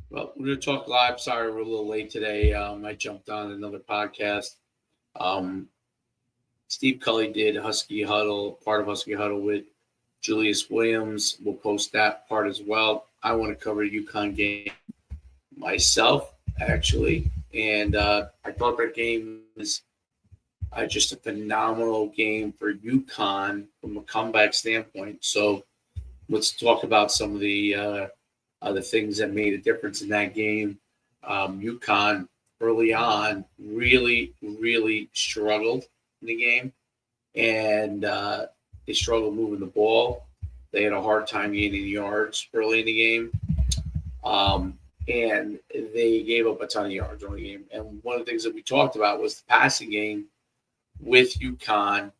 Well, we're going to talk live. Sorry, we're a little late today. I jumped on another podcast. Um, Steve Cully did Husky Huddle, part of Husky Huddle with Julius Williams. We'll post that part as well. I want to cover the UConn game myself, actually. And I thought that game was just a phenomenal game for UConn from a comeback standpoint. So let's talk about some of the things that made a difference in that game. UConn early on really struggled in the game, and they struggled moving the ball. They had a hard time gaining yards early in the game, and they gave up a ton of yards early in the game. And one of the things that we talked about was the passing game with UConn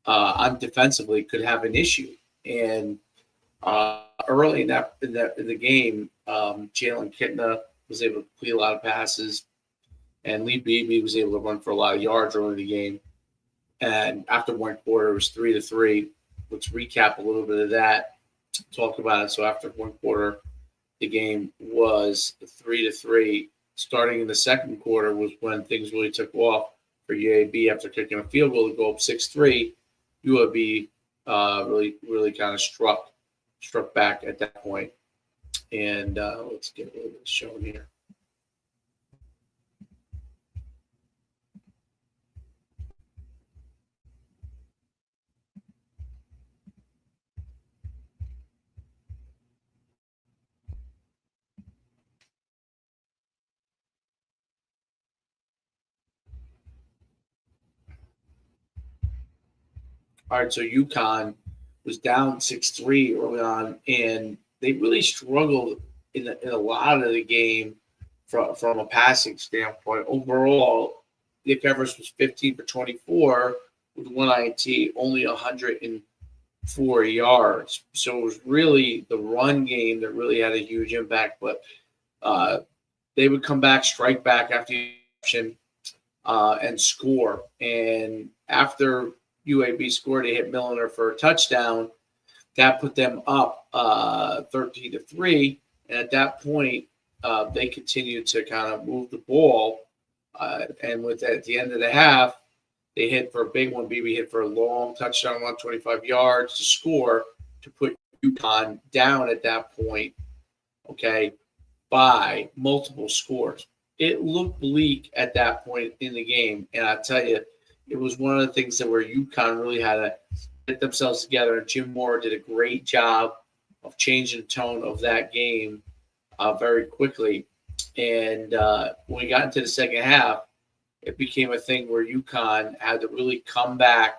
on defensively could have an issue. And early in the game, Jalen Kitna was able to complete a lot of passes, and Lee Beebe was able to run for a lot of yards early in the game. And after one quarter, it was 3-3. Let's recap a little bit of that. Talk about it. So after one quarter, the game was 3-3. Starting in the second quarter was when things really took off for UAB after kicking a field goal to go up 6-3. UAB really kind of struck back at that point. And let's get a little bit shown here. All right, so UConn was down 6-3 early on, and they really struggled in a lot of the game from a passing standpoint. Overall, Nick Evers was 15 for 24 with one INT, only 104 yards. So it was really the run game that really had a huge impact. But they would come back, strike back after the option, and score. And after UAB scored, they hit Milliner for a touchdown. That put them up 13-3. And at that point, they continued to kind of move the ball. And at the end of the half, they hit for a big one. BB hit for a long touchdown, 125 yards to score to put UConn down at that point, okay, by multiple scores. It looked bleak at that point in the game. And I tell you, it was one of the things that where UConn really had to get themselves together. And Jim Moore did a great job of changing the tone of that game very quickly. And when we got into the second half, it became a thing where UConn had to really come back,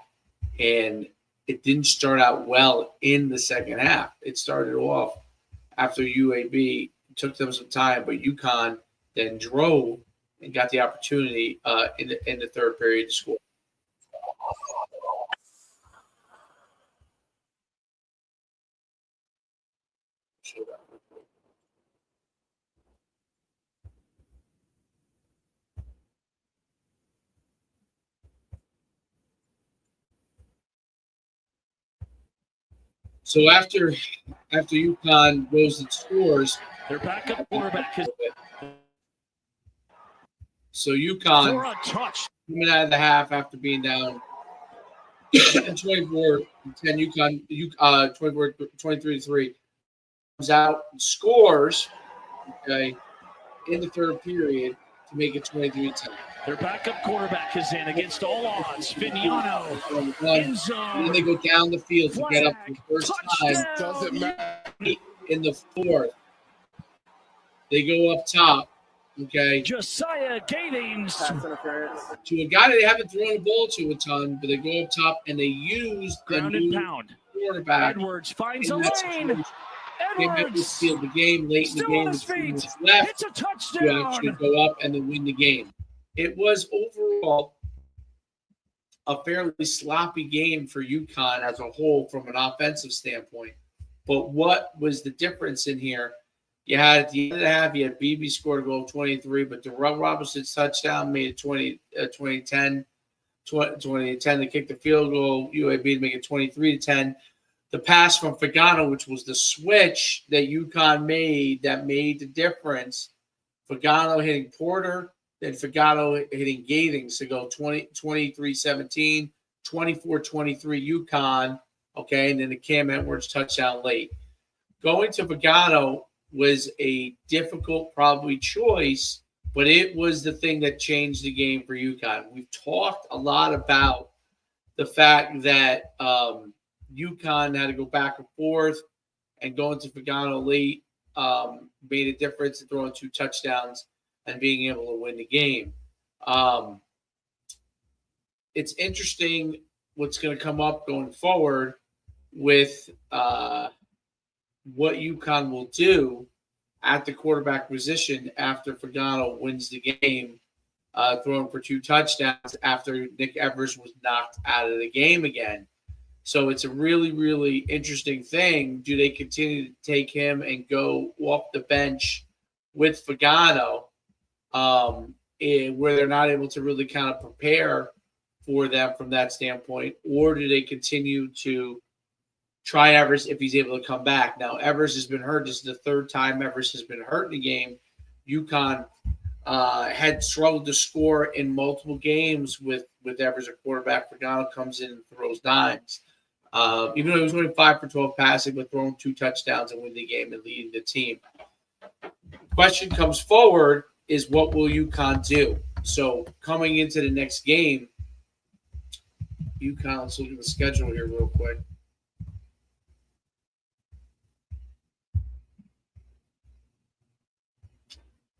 and it didn't start out well in the second half. It started off after UAB. It took them some time, but UConn then drove and got the opportunity in the third period to score. So after UConn goes and scores, their backup quarterback is so UConn coming out of the half after being down 24-10, UConn 23-3 comes out and scores, okay, in the third period to make it 23-10. Their backup quarterback is in against all odds. Vignano in zone. And then they go down the field to get up for the first time. Doesn't matter. In the fourth, they go up top. Okay. Josiah Gatings to a guy that they haven't thrown the ball to a ton, but they go up top and they use the new quarterback. Edwards finds a lane. Edwards sealed the game late in the game with 2 minutes left. It's a touchdown. To actually go up and then win the game. It was overall a fairly sloppy game for UConn as a whole from an offensive standpoint. But what was the difference in here? You had at the end of the half, you had BB scored a goal 23, but Darrell Robinson's touchdown made it 20-10 to kick the field goal. UAB to make it 23-10. the pass from Fagano, which was the switch that UConn made that made the difference. Fagano hitting Porter, then Fagano hitting Gathings to go 23-17, 24-23 UConn, okay, and then the Cam Edwards touchdown late. Going to Fagano was a difficult, probably, choice, but it was the thing that changed the game for UConn. We've talked a lot about the fact that UConn had to go back and forth, and going to Fagano late made a difference in throwing 2 touchdowns and being able to win the game. It's interesting what's going to come up going forward with what UConn will do at the quarterback position after Fagano wins the game, throwing for 2 touchdowns after Nick Evers was knocked out of the game again. So it's a really, really interesting thing. Do they continue to take him and go off the bench with Fagano, where they're not able to really kind of prepare for them from that standpoint, or do they continue to try Evers if he's able to come back? Now, Evers has been hurt. This is the 3rd time Evers has been hurt in the game. UConn had struggled to score in multiple games with Evers at quarterback. Fagano comes in and throws dimes. Even though he was going 5 for 12 passing, but throwing 2 touchdowns and winning the game and leading the team. Question comes forward is, what will UConn do? So coming into the next game, UConn, let's look at the schedule here real quick.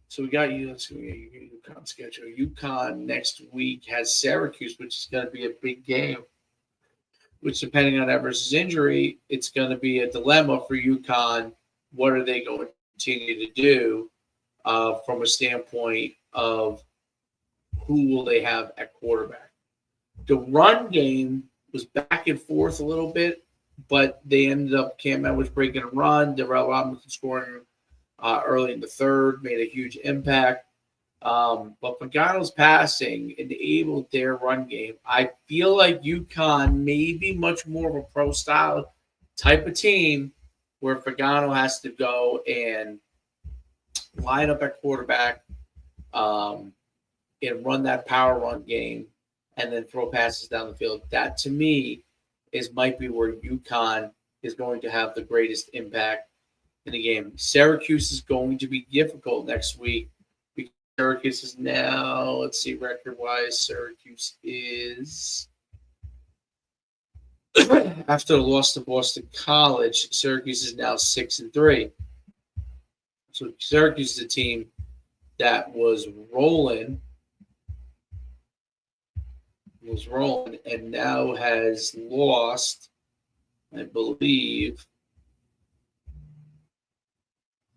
So we got UConn schedule. UConn next week has Syracuse, which is going to be a big game, which, depending on Evers' injury, it's going to be a dilemma for UConn. What are they going to continue to do from a standpoint of who will they have at quarterback? The run game was back and forth a little bit, but they ended up, Cam Edwards breaking a run, Darrell Robinson scoring early in the 3rd, made a huge impact. But Pagano's passing enabled their run game. I feel like UConn may be much more of a pro-style type of team where Fagano has to go and line up at quarterback and run that power run game and then throw passes down the field. That, to me, might be where UConn is going to have the greatest impact in the game. Syracuse is going to be difficult next week. Syracuse is now, let's see, record-wise, Syracuse is, after the loss to Boston College, Syracuse is now 6-3. So Syracuse is a team that was rolling, and now has lost, I believe,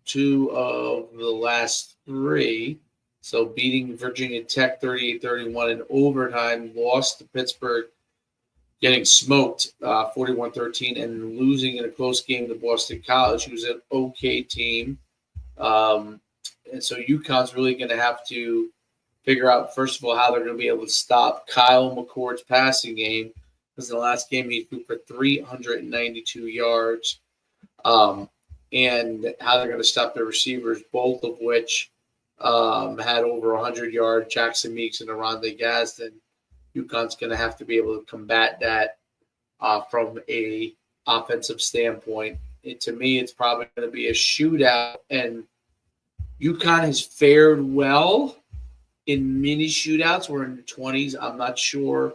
2 of the last 3. So beating Virginia Tech 38-31 in overtime, lost to Pittsburgh, getting smoked 41-13, and losing in a close game to Boston College, who's an okay team. And so UConn's really going to have to figure out, first of all, how they're going to be able to stop Kyle McCord's passing game, because in the last game he threw for 392 yards, and how they're going to stop their receivers, both of which had over 100 yards, Jackson Meeks and Aronde Gadsden. UConn's going to have to be able to combat that from a offensive standpoint. To me, it's probably going to be a shootout, and UConn has fared well in mini shootouts. We're in the 20s. I'm not sure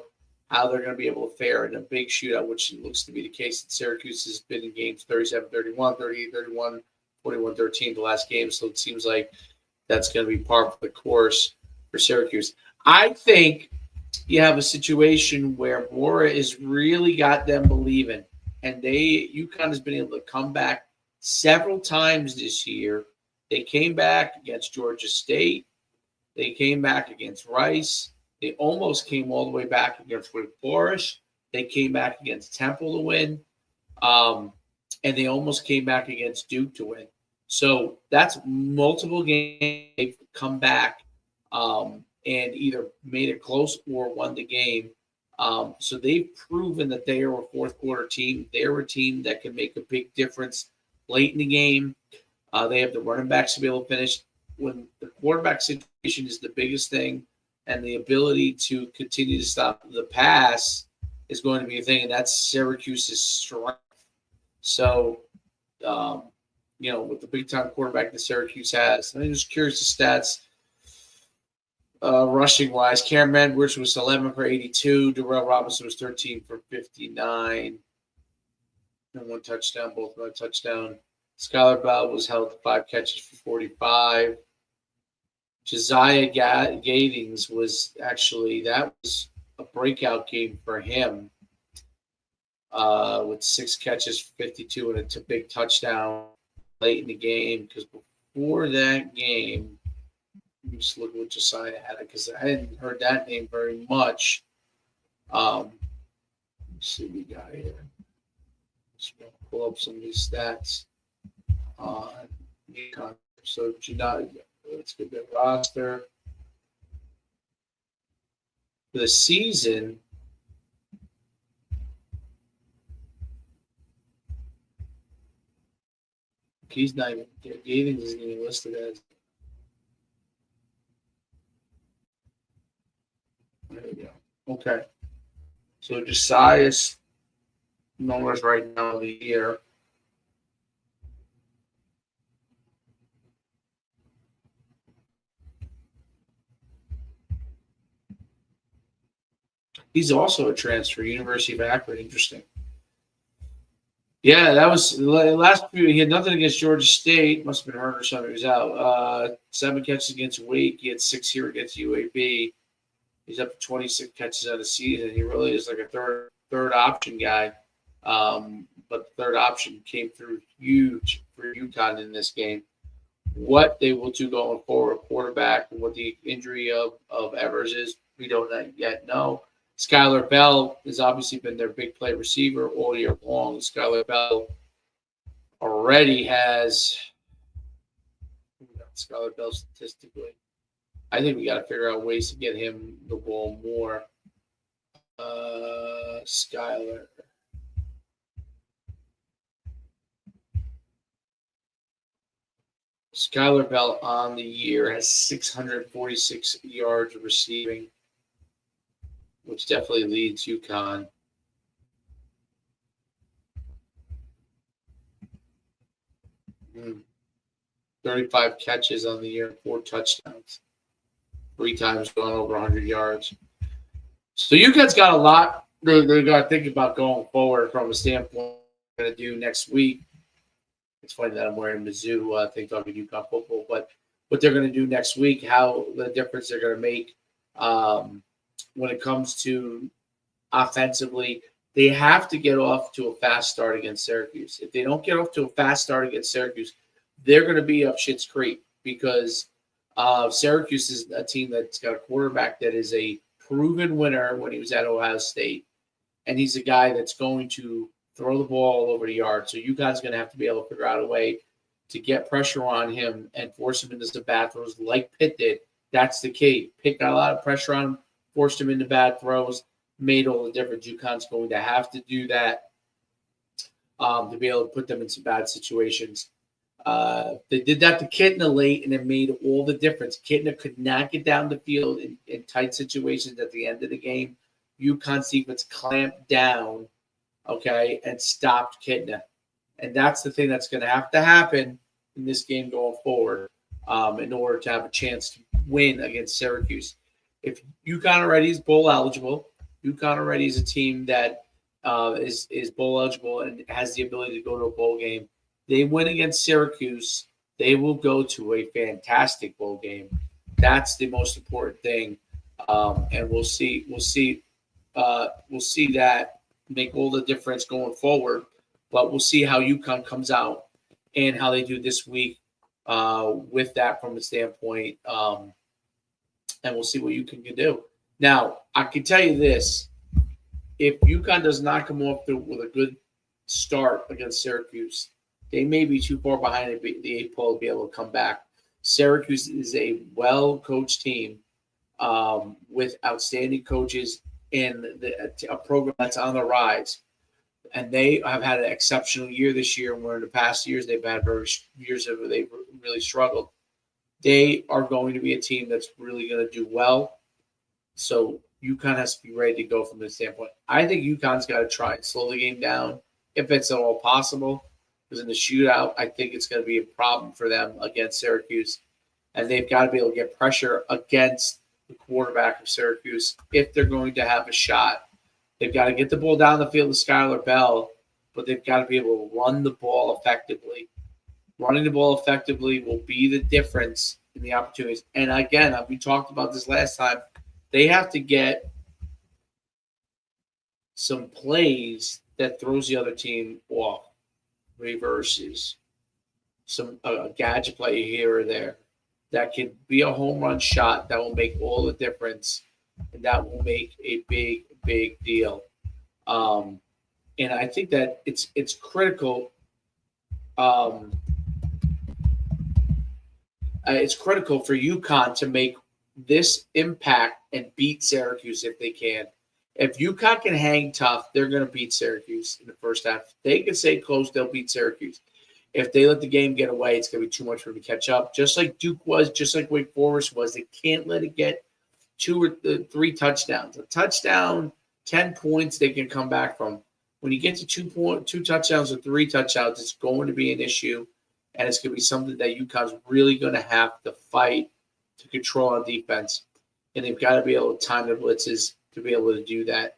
how they're going to be able to fare in a big shootout, which looks to be the case. That Syracuse has been in games 37-31, 38-31, 41-13 the last game, so it seems like that's going to be par for the course for Syracuse. I think you have a situation where Mora has really got them believing, and UConn has been able to come back several times this year. They came back against Georgia State. They came back against Rice. They almost came all the way back against Wake Forest. They came back against Temple to win. And they almost came back against Duke to win. So that's multiple games they've come back and either made it close or won the game So they've proven that they are a fourth quarter team. They're a team that can make a big difference late in the game. They have the running backs to be able to finish. When the quarterback situation is the biggest thing, and the ability to continue to stop the pass is going to be a thing, and that's Syracuse's strength. So, with the big time quarterback that Syracuse has, I'm just curious the stats. Rushing wise, Cameron Edwards was 11 for 82. Darrell Robinson was 13 for 59. And one touchdown, both by touchdown. Skylar Bell was held to 5 catches for 45. Josiah Gatings was that was a breakout game for him with 6 catches for 52 and a big touchdown late in the game. Because before that game, let me just look at what Josiah had because I hadn't heard that name very much. Let's see what we got here. Just going to pull up some of these stats on UConn. So, let's get the roster. For the season, he's not even, Gatings isn't even listed as. There we go. Okay. So Josiah's numbers right now of the year. He's also a transfer, University of Akron. Interesting. Yeah, that was last few. He had nothing against Georgia State. Must have been hurt or something. He was out. 7 catches against Wake. He had 6 here against UAB. He's up to 26 catches on the season. He really is like a third option guy. But the third option came through huge for UConn in this game. What they will do going forward, quarterback, and what the injury of Evers is, we don't yet know. Skylar Bell has obviously been their big play receiver all year long. Skylar Bell already has Skylar Bell statistically. I think we got to figure out ways to get him the ball more. Skylar. Skylar Bell on the year has 646 yards receiving, which definitely leads UConn. Mm. 35 catches on the year, 4 touchdowns. 3 times gone over 100 yards. So UConn's got a lot they're got to think about going forward from a standpoint they're going to do next week. It's funny that I'm wearing Mizzou thing talking UConn football, but what they're going to do next week, how the difference they're going to make when it comes to offensively, they have to get off to a fast start against Syracuse. If they don't get off to a fast start against Syracuse, they're going to be up shit's creek because Syracuse is a team that's got a quarterback that is a proven winner when he was at Ohio State, and he's a guy that's going to throw the ball all over the yard. So UConn's going to have to be able to figure out a way to get pressure on him and force him into some bad throws like Pitt did. That's the key. Pitt got a lot of pressure on him, forced him into bad throws, made all the difference. UConn's going to have to do that to be able to put them in some bad situations. They did that to Kitna late, and it made all the difference. Kitna could not get down the field in tight situations at the end of the game. UConn's defense clamped down, okay, and stopped Kitna. And that's the thing that's going to have to happen in this game going forward in order to have a chance to win against Syracuse. If UConn already is bowl eligible, UConn already is a team that is bowl eligible and has the ability to go to a bowl game. They win against Syracuse, they will go to a fantastic bowl game. That's the most important thing, and we'll see that make all the difference going forward. But we'll see how UConn comes out and how they do this week with that from a standpoint, and we'll see what UConn can do. Now, I can tell you this: if UConn does not come off with a good start against Syracuse, they may be too far behind the 8 ball to be able to come back. Syracuse is a well-coached team with outstanding coaches in a program that's on the rise. And they have had an exceptional year this year, where in the past years they've had years of they've really struggled. They are going to be a team that's really going to do well. So UConn has to be ready to go from this standpoint. I think UConn's got to try and slow the game down if it's at all possible. Because in the shootout, I think it's going to be a problem for them against Syracuse. And they've got to be able to get pressure against the quarterback of Syracuse if they're going to have a shot. They've got to get the ball down the field to Skylar Bell, but they've got to be able to run the ball effectively. Running the ball effectively will be the difference in the opportunities. And again, we talked about this last time. They have to get some plays that throws the other team off, reverses, some a gadget play here or there that can be a home run shot that will make all the difference, and that will make a big, big deal. And I think that it's critical. It's critical for UConn to make this impact and beat Syracuse if they can. If UConn can hang tough, they're going to beat Syracuse in the first half. If they can stay close, they'll beat Syracuse. If they let the game get away, it's going to be too much for them to catch up. Just like Duke was, just like Wake Forest was. They can't let it get 2 or 3 touchdowns. A touchdown, 10 points, they can come back from. When you get to 2 touchdowns or 3 touchdowns, it's going to be an issue, and it's going to be something that UConn's really going to have to fight to control on defense. And they've got to be able to time the blitzes to be able to do that.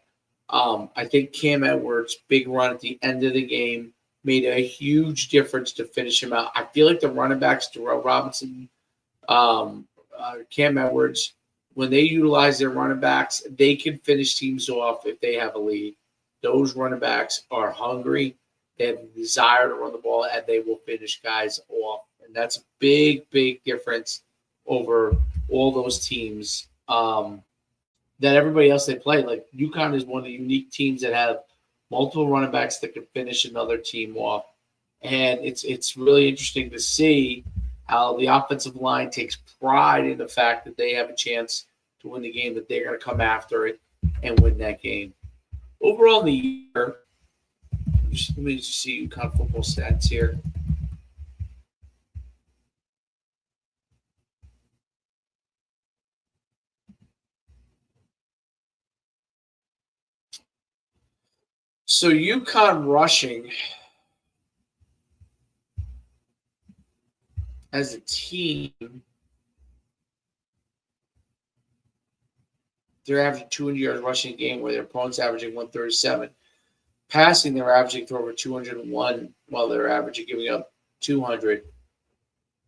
I think Cam Edwards' big run at the end of the game made a huge difference to finish him out. I feel like the running backs, Darrell Robinson, Cam Edwards, when they utilize their running backs, they can finish teams off if they have a lead. Those running backs are hungry. They have the desire to run the ball, and they will finish guys off. And that's a big, big difference over all those teams that everybody else they play. Like UConn is one of the unique teams that have multiple running backs that can finish another team off. And it's really interesting to see how the offensive line takes pride in the fact that they have a chance to win the game, that they're going to come after it and win that game. Overall in the year, let me just see UConn football stats here. So UConn rushing as a team, they're averaging 200 yards rushing a game, where their opponent's averaging 137. Passing, they're averaging for over 201, while they're averaging giving up 200.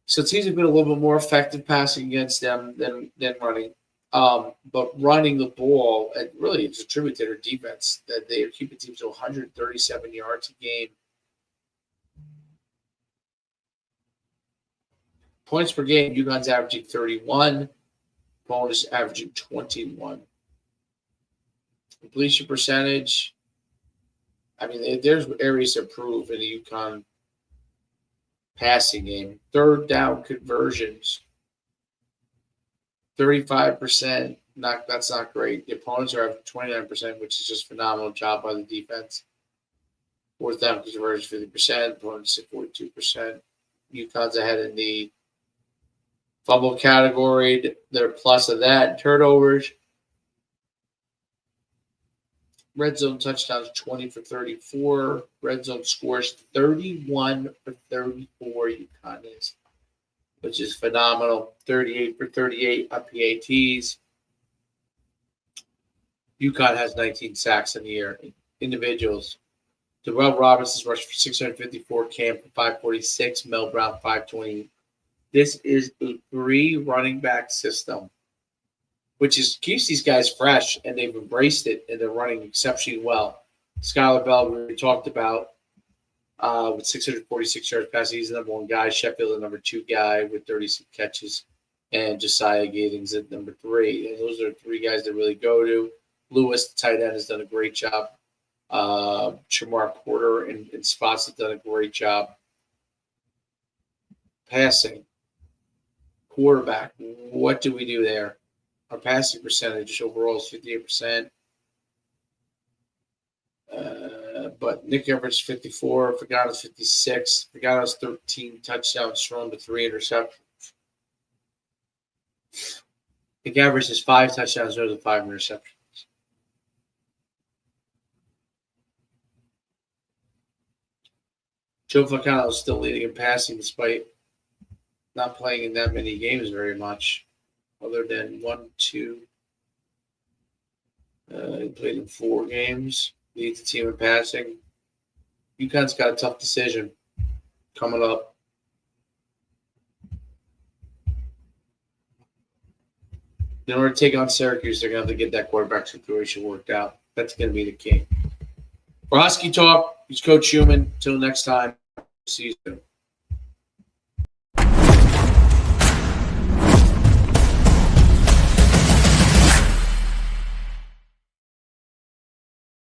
So teams have been a little bit more effective passing against them than running. But running the ball, and really it's attributed to their defense, that they are keeping teams to 137 yards a game. Points per game, UConn's averaging 31. Bonus averaging 21. Completion percentage, I mean, there's areas to improve in the UConn passing game. Third down conversions, 35%. That's not great. The opponents are at 29%, which is just a phenomenal job by the defense. Fourth down conversion, 50%. Opponents at 42%. UConn's ahead in the fumble category. They're plus of that. Turnovers. Red zone touchdowns, 20 for 34. Red zone scores, 31 for 34. UConn is, which is phenomenal. 38 for 38 on PATs. UConn has 19 sacks in the year. Individuals. Darrell Robinson's rushed for 654. Cam for 546. Mel Brown, 520. This is a 3 running back system, which keeps these guys fresh, and they've embraced it, and they're running exceptionally well. Skylar Bell, we talked about, with 646 yards passing. He's the number 1 guy. Sheffield, the number 2 guy with 36 catches. And Josiah Gatings at number 3. And those are 3 guys that really go to. Lewis, the tight end, has done a great job. Shamar Porter and spots have done a great job. Passing. Quarterback. What do we do there? Our passing percentage overall is 58%. But Nick Everett's 54, Fagano's 56. Fagano's 13 touchdowns thrown to 3 interceptions. Nick Everett's is 5 touchdowns thrown to 5 interceptions. Joe Fagano is still leading in passing despite not playing in that many games very much, other than 1, 2. He played in 4 games. Leads the team in passing. UConn's got a tough decision coming up. In order to take on Syracuse, they're going to have to get that quarterback situation worked out. That's going to be the key. For Husky Talk, he's Coach Schuman. Until next time, see you soon.